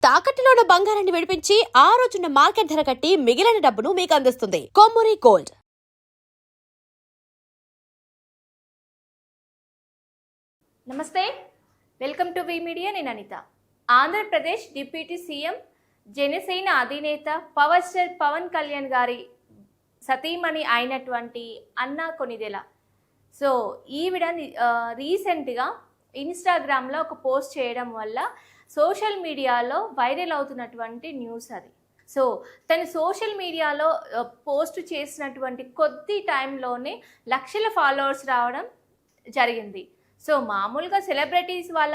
తాకట్టులో ఉన్న బంగారాన్ని విడిపించి ఆ రోజున్న మార్కెట్ ధర కట్టి మిగిలిన డబ్బును మీకు అందిస్తుంది కొమ్మూరి గోల్డ్. నమస్తే, వెల్కమ్ టు వి మీడియా. నేను అనిత. ఆంధ్రప్రదేశ్ డిప్యూటీ సీఎం జనసేన అధినేత పవర్ స్టార్ పవన్ కళ్యాణ్ గారి సతీమణి అయినటువంటి అన్నా కొనిదెల. సో ఈవిడ రీసెంట్గా ఇన్స్టాగ్రామ్లో ఒక పోస్ట్ చేయడం వల్ల సోషల్ మీడియాలో వైరల్ అవుతున్నటువంటి న్యూస్ అది. సో తను సోషల్ మీడియాలో పోస్ట్ చేసినటువంటి కొద్ది టైంలోనే లక్షల ఫాలోవర్స్ రావడం జరిగింది. సో మామూలుగా సెలబ్రిటీస్ వాళ్ళ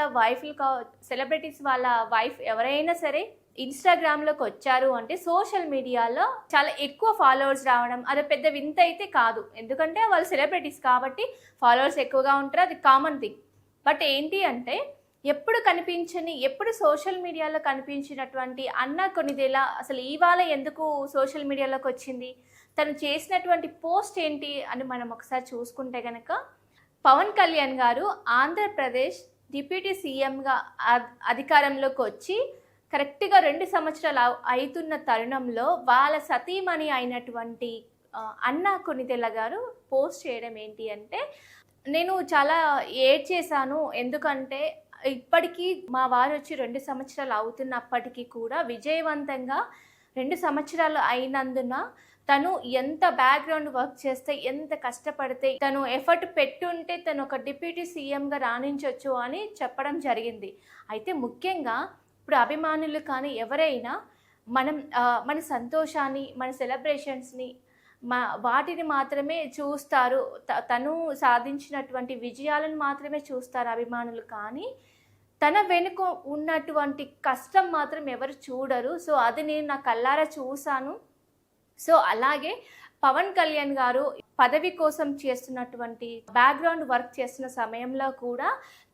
వైఫ్ ఎవరైనా సరే ఇన్స్టాగ్రామ్లోకి వచ్చారు అంటే సోషల్ మీడియాలో చాలా ఎక్కువ ఫాలోవర్స్ రావడం అది పెద్ద వింత అయితే కాదు. ఎందుకంటే వాళ్ళు సెలబ్రిటీస్ కాబట్టి ఫాలోవర్స్ ఎక్కువగా ఉంటారు, అది కామన్ థింగ్. బట్ ఏంటి అంటే ఎప్పుడు సోషల్ మీడియాలో కనిపించినటువంటి అన్నా కొనిదెల అసలు ఇవాళ ఎందుకు సోషల్ మీడియాలోకి వచ్చింది, తను చేసినటువంటి పోస్ట్ ఏంటి అని మనం ఒకసారి చూసుకుంటే కనుక, పవన్ కళ్యాణ్ గారు ఆంధ్రప్రదేశ్ డిప్యూటీ సీఎంగా అధికారంలోకి వచ్చి కరెక్ట్గా 2 సంవత్సరాలు అవుతున్న తరుణంలో వాళ్ళ సతీమణి అయినటువంటి అన్నా కొనిదెల గారు పోస్ట్ చేయడం ఏంటి అంటే, నేను చాలా ఏడ్ చేశాను. ఎందుకంటే ఇప్పటికీ మా వారు వచ్చి 2 సంవత్సరాలు అవుతున్నప్పటికీ కూడా విజయవంతంగా 2 సంవత్సరాలు అయినందున తను ఎంత బ్యాక్గ్రౌండ్ వర్క్ చేస్తే, ఎంత కష్టపడితే, తను ఎఫర్ట్ పెట్టుంటే తను ఒక డిప్యూటీ సీఎంగా రాణించవచ్చు అని చెప్పడం జరిగింది. అయితే ముఖ్యంగా ఇప్పుడు అభిమానులు కానీ ఎవరైనా మన సంతోషాన్ని, మన సెలబ్రేషన్స్ని, వాటిని మాత్రమే చూస్తారు. తను సాధించినటువంటి విజయాలను మాత్రమే చూస్తారు అభిమానులు, కానీ తన వెనుక ఉన్నటువంటి కష్టం మాత్రం ఎవరు చూడరు. సో అది నేను నా కళ్ళారా చూశాను. సో అలాగే పవన్ కళ్యాణ్ గారు పదవి కోసం చేస్తున్నటువంటి బ్యాక్గ్రౌండ్ వర్క్ చేస్తున్న సమయంలో కూడా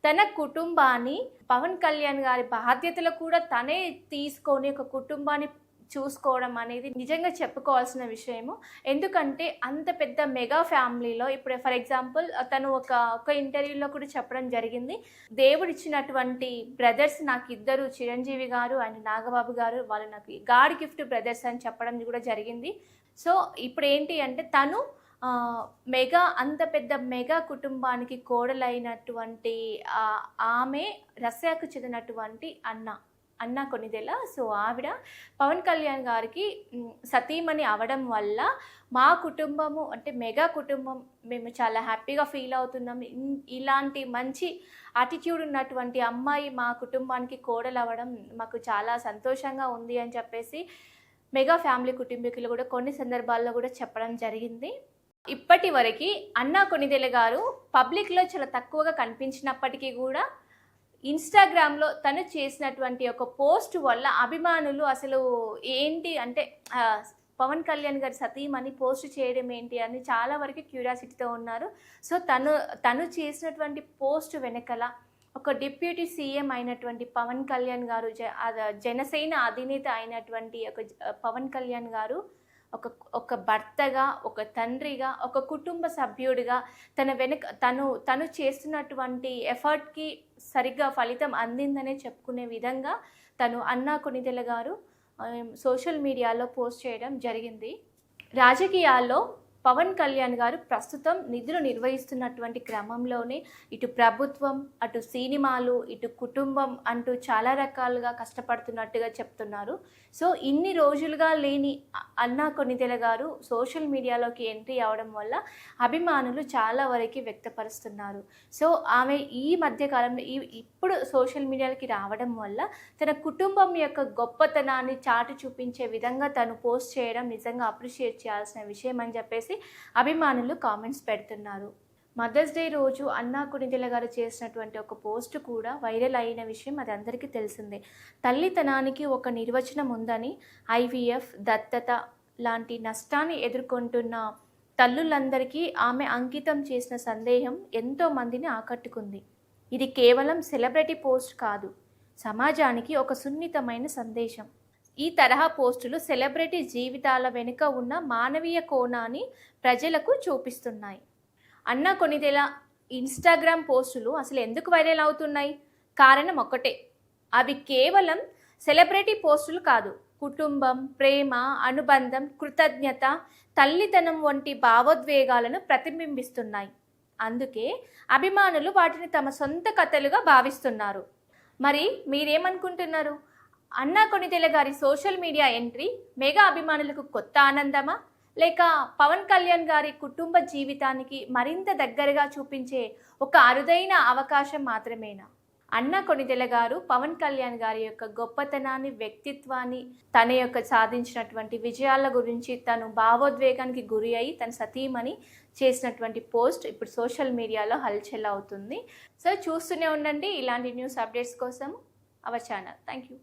తన కుటుంబాన్ని, పవన్ కళ్యాణ్ గారి బాధ్యతలు కూడా తనే తీసుకొని ఒక కుటుంబాన్ని చూసుకోవడం అనేది నిజంగా చెప్పుకోవాల్సిన విషయము. ఎందుకంటే అంత పెద్ద మెగా ఫ్యామిలీలో ఇప్పుడు ఫర్ ఎగ్జాంపుల్ తను ఒక ఇంటర్వ్యూలో కూడా చెప్పడం జరిగింది, దేవుడు ఇచ్చినటువంటి బ్రదర్స్ నాకు 2 చిరంజీవి గారు అండ్ నాగబాబు గారు, వాళ్ళు నాకు గాడ్ గిఫ్ట్ బ్రదర్స్ అని చెప్పడం కూడా జరిగింది. సో ఇప్పుడు ఏంటి అంటే తను అంత పెద్ద మెగా కుటుంబానికి కోడలైనటువంటి ఆమె రష్యాకు చెందినటువంటి అన్నా కొనిదెల. సో ఆవిడ పవన్ కళ్యాణ్ గారికి సతీమణి అవడం వల్ల మా కుటుంబము అంటే మెగా కుటుంబం మేము చాలా హ్యాపీగా ఫీల్ అవుతున్నాం. ఇలాంటి మంచి యాటిట్యూడ్ ఉన్నటువంటి అమ్మాయి మా కుటుంబానికి కోడలు అవ్వడం మాకు చాలా సంతోషంగా ఉంది అని చెప్పేసి మెగా ఫ్యామిలీ కుటుంబీకులు కూడా కొన్ని సందర్భాల్లో కూడా చెప్పడం జరిగింది. ఇప్పటి వరకు అన్నా కొనిదెల గారు పబ్లిక్లో చాలా తక్కువగా కనిపించినప్పటికీ కూడా ఇన్స్టాగ్రామ్లో తను చేసినటువంటి ఒక పోస్ట్ వల్ల అభిమానులు అసలు ఏంటి అంటే పవన్ కళ్యాణ్ గారి సతీమణి పోస్ట్ చేయడం ఏంటి అని చాలా వరకు క్యూరియాసిటీతో ఉన్నారు. సో తను చేసినటువంటి పోస్ట్ వెనకల ఒక డిప్యూటీ సీఎం అయినటువంటి పవన్ కళ్యాణ్ గారు, జనసేన అధినేత అయినటువంటి పవన్ కళ్యాణ్ గారు ఒక భర్తగా, ఒక తండ్రిగా, ఒక కుటుంబ సభ్యుడిగా తన వెనుక తను చేస్తున్నటువంటి ఎఫర్ట్కి సరిగ్గా ఫలితం అందిందనే చెప్పుకునే విధంగా తను అన్నా కొనిదెల గారు సోషల్ మీడియాలో పోస్ట్ చేయడం జరిగింది. రాజకీయాల్లో పవన్ కళ్యాణ్ గారు ప్రస్తుతం నిధులు నిర్వహిస్తున్నటువంటి క్రమంలోనే ఇటు ప్రభుత్వం, అటు సినిమాలు, ఇటు కుటుంబం అంటూ చాలా రకాలుగా కష్టపడుతున్నట్టుగా చెప్తున్నారు. సో ఇన్ని రోజులుగా లేని అన్నా కొనిదెల గారు సోషల్ మీడియాలోకి ఎంట్రీ అవడం వల్ల అభిమానులు చాలా వరకు వ్యక్తపరుస్తున్నారు. సో ఆమె ఈ మధ్యకాలంలో ఇప్పుడు సోషల్ మీడియాలోకి రావడం వల్ల తన కుటుంబం యొక్క గొప్పతనాన్ని చాటి చూపించే విధంగా తను పోస్ట్ చేయడం నిజంగా అప్రిషియేట్ చేయాల్సిన విషయం అని చెప్పేసి అభిమానులు కామెంట్స్ పెడుతున్నారు. మదర్స్ డే రోజు అన్నా కొనిదెల గారు చేసినటువంటి ఒక పోస్ట్ కూడా వైరల్ అయిన విషయం అది అందరికీ తెలిసిందే. తల్లితనానికి ఒక నిర్వచనం ఉందని, ఐవీఎఫ్, దత్తత లాంటి నష్టాన్ని ఎదుర్కొంటున్న తల్లులందరికీ ఆమె అంకితం చేసిన సందేహం ఎంతో మందిని ఆకట్టుకుంది. ఇది కేవలం సెలబ్రిటీ పోస్ట్ కాదు, సమాజానికి ఒక సున్నితమైన సందేశం. ఈ తరహా పోస్టులు సెలబ్రిటీ జీవితాల వెనుక ఉన్న మానవీయ కోణాన్ని ప్రజలకు చూపిస్తున్నాయి. అన్నా కొనిదెల ఇన్స్టాగ్రామ్ పోస్టులు అసలు ఎందుకు వైరల్ అవుతున్నాయి? కారణం ఒక్కటే, అవి కేవలం సెలబ్రిటీ పోస్టులు కాదు, కుటుంబం, ప్రేమ, అనుబంధం, కృతజ్ఞత, తల్లితనం వంటి భావోద్వేగాలను ప్రతిబింబిస్తున్నాయి. అందుకే అభిమానులు వాటిని తమ సొంత కథలుగా భావిస్తున్నారు. మరి మీరేమనుకుంటున్నారు? అన్నా కొణిదెల గారి సోషల్ మీడియా ఎంట్రీ మెగా అభిమానులకు కొత్త ఆనందమా, లేక పవన్ కళ్యాణ్ గారి కుటుంబ జీవితానికి మరింత దగ్గరగా చూపించే ఒక అరుదైన అవకాశం మాత్రమేనా? అన్నా కొణిదెల గారు పవన్ కళ్యాణ్ గారి యొక్క గొప్పతనాన్ని, వ్యక్తిత్వాన్ని, తన యొక్క సాధించినటువంటి విజయాల గురించి తను భావోద్వేగానికి గురి అయి తన సతీమణి చేసినటువంటి పోస్ట్ ఇప్పుడు సోషల్ మీడియాలో హల్చల్ అవుతుంది. సో చూస్తూనే ఉండండి ఇలాంటి న్యూస్ అప్డేట్స్ కోసం అవర్ ఛానల్. Thank you.